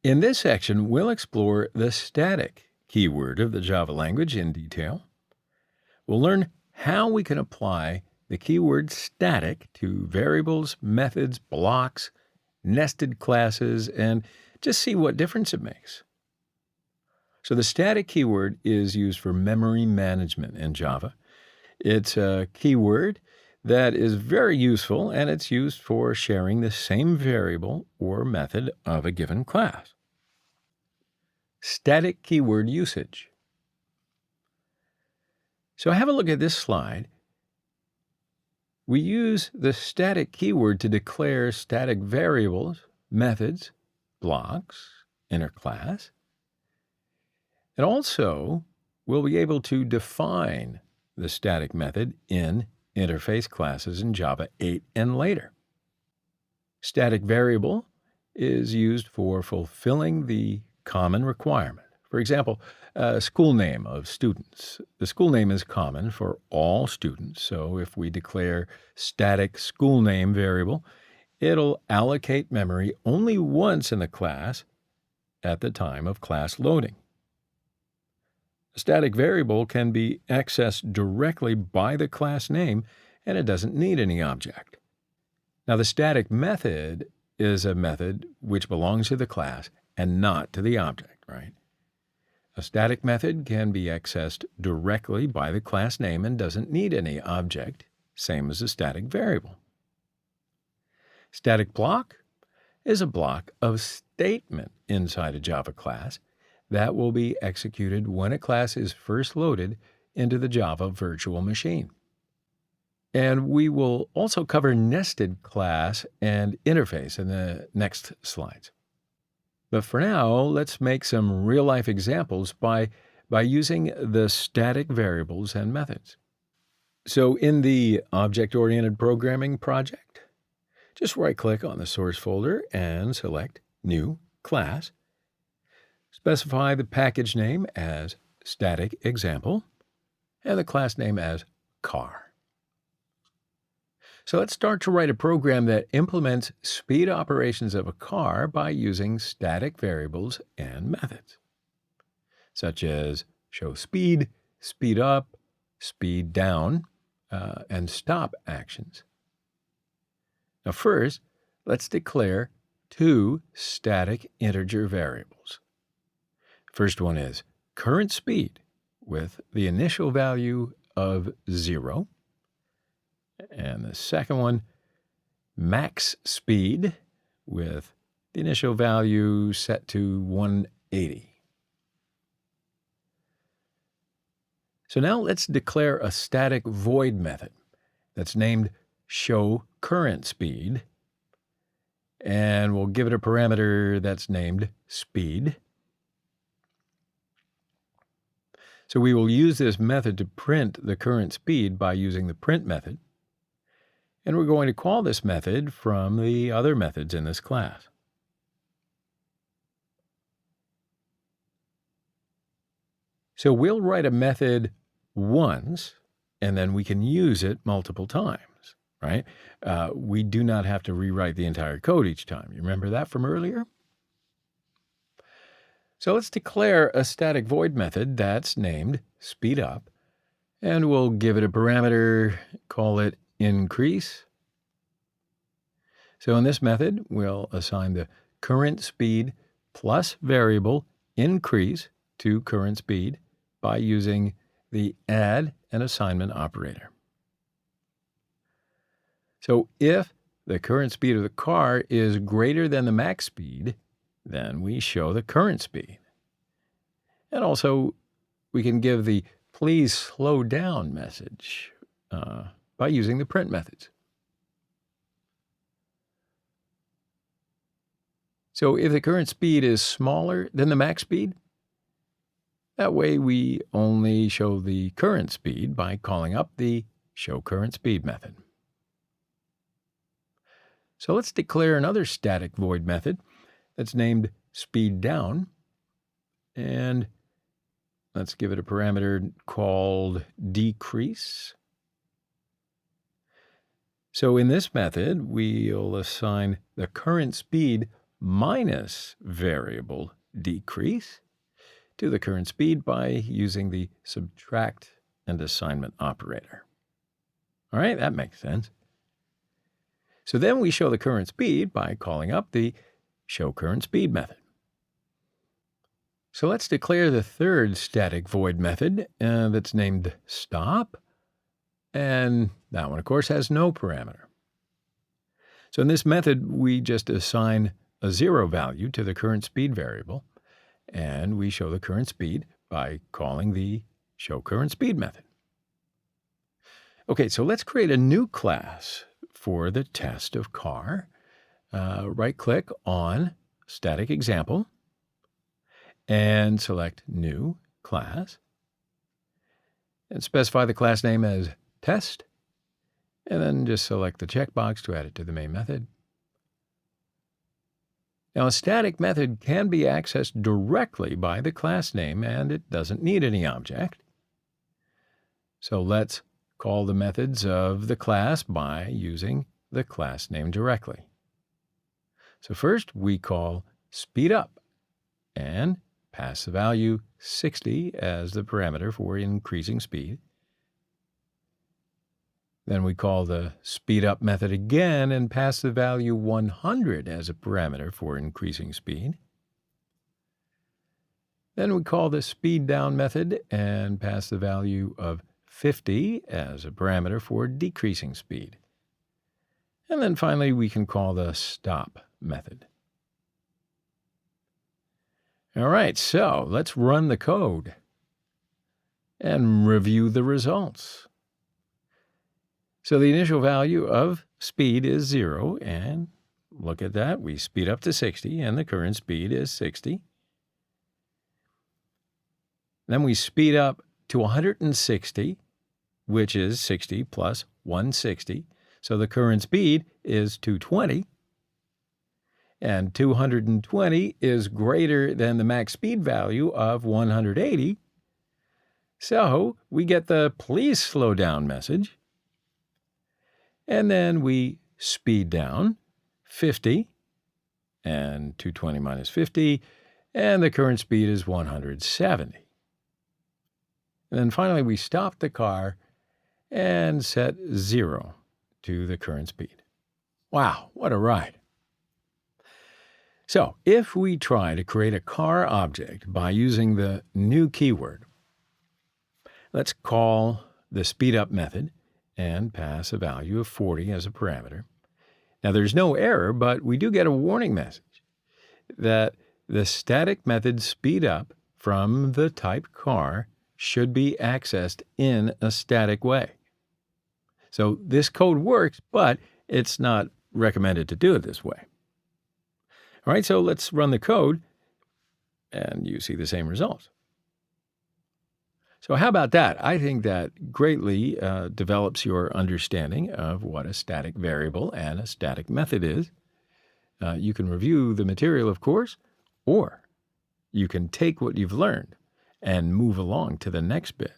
In this section, we'll explore the static keyword of the Java language in detail. We'll learn how we can apply the keyword static to variables, methods, blocks, nested classes, and just see what difference it makes. So the static keyword is used for memory management in Java. It's a keyword that is very useful, and it's used for sharing the same variable or method of a given class. Static keyword usage. So have a look at this slide. We use the static keyword to declare static variables, methods, blocks, inner class. And also, we'll be able to define the static method in interface classes in Java 8 and later. Static variable is used for fulfilling the common requirement. For example, a school name of students. The school name is common for all students, so if we declare static school name variable, it'll allocate memory only once in the class at the time of class loading. A static variable can be accessed directly by the class name, and it doesn't need any object. Now, the static method is a method which belongs to the class and not to the object, right? A static method can be accessed directly by the class name and doesn't need any object, same as a static variable. Static block is a block of statement inside a Java class that will be executed when a class is first loaded into the Java virtual machine. And we will also cover nested class and interface in the next slides. But for now, let's make some real-life examples by using the static variables and methods. So in the Object-Oriented Programming project, just right-click on the source folder and select New Class. Specify the package name as static example and the class name as car. So let's start to write a program that implements speed operations of a car by using static variables and methods, such as show speed, speed up, speed down, and stop actions. Now first, let's declare two static integer variables. First one is current speed with the initial value of 0. And the second one, max speed with the initial value set to 180. So now let's declare a static void method that's named show current speed, and we'll give it a parameter that's named speed. So we will use this method to print the current speed by using the print method. And we're going to call this method from the other methods in this class. So we'll write a method once, and then we can use it multiple times, right? We do not have to rewrite the entire code each time. You remember that from earlier? So let's declare a static void method that's named speedup, and we'll give it a parameter, call it increase. So in this method, we'll assign the current speed plus variable increase to current speed by using the add and assignment operator. So if the current speed of the car is greater than the max speed, then we show the current speed. And also, we can give the please slow down message by using the print methods. So if the current speed is smaller than the max speed, that way we only show the current speed by calling up the show current speed method. So let's declare another static void method that's named speed down, and let's give it a parameter called decrease. So in this method, we'll assign the current speed minus variable decrease to the current speed by using the subtract and assignment operator. All right, that makes sense. So then we show the current speed by calling up the show current speed method. So let's declare the third static void method that's named stop. And that one, of course, has no parameter. So in this method, we just assign a 0 value to the current speed variable, and we show the current speed by calling the show current speed method. Okay, so let's create a new class for the test of car. Right-click on Static Example and select New Class, and specify the class name as Test, and then just select the checkbox to add it to the main method. Now, a static method can be accessed directly by the class name, and it doesn't need any object. So let's call the methods of the class by using the class name directly. So first, we call speedup and pass the value 60 as the parameter for increasing speed. Then we call the speedup method again and pass the value 100 as a parameter for increasing speed. Then we call the speeddown method and pass the value of 50 as a parameter for decreasing speed. And then finally, we can call the stop method. All right, so let's run the code and review the results. So the initial value of speed is 0, and look at that, we speed up to 60, and the current speed is 60. Then we speed up to 160, which is 60 plus 160. So the current speed is 220. And 220 is greater than the max speed value of 180. So we get the please slow down message. And then we speed down 50, and 220 minus 50, and the current speed is 170. And then finally, we stop the car and set 0 to the current speed. Wow, what a ride. So if we try to create a car object by using the new keyword, let's call the speedup method and pass a value of 40 as a parameter. Now, there's no error, but we do get a warning message that the static method speedup from the type car should be accessed in a static way. So this code works, but it's not recommended to do it this way. All right, so let's run the code, and you see the same results. So how about that? I think that greatly develops your understanding of what a static variable and a static method is. You can review the material, of course, or you can take what you've learned and move along to the next bit.